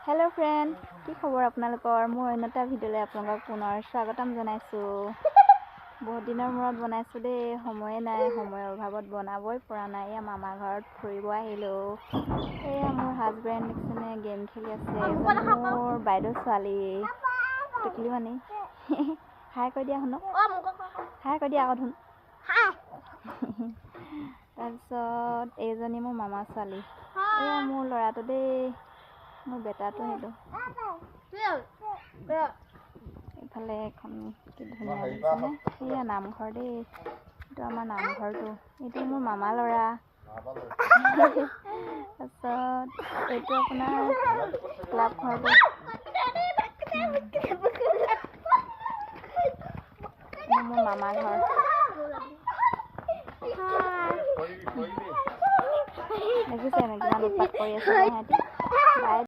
hello friend কি খবৰ আপোনালোকৰ মোৰ অন্যটা ভিডিঅ'লৈ আপোনালোকক পুনৰ স্বাগতম জনাইছো বহুত দিনৰ মূৰত বনাইছো দেই সময়ে নাই সময়ৰ অভাৱত বনাবই পৰা নাই মামা ঘৰত ফুৰিব আহিলো এয়া মোৰ হাজবেণ্ড নিকনে গেম খেলি আছে মোৰ বাইদেউ ছোৱালী টুকলি মানি হাই কৈ দিয়া শুনো হাই কৈ দিয়া আকৌ ধুন তাৰপিছত এইজনী মোৰ মামা ছোৱালী এয়া মোৰ ল'ৰাটো দেই মোৰ বেটাটো হেটো ইফালে এখন কি ধুনীয়া লাগিছেনে এয়া নামঘৰ দেই এইটো আমাৰ নামঘৰটো এইটো মোৰ মামা ল'ৰা তাৰপিছত এইটো আপোনাৰ ক্লাব ঘৰটো মোৰ মামা ঘৰ দেখিছে কিমান উৎপাত কৰি আছে সিহঁতি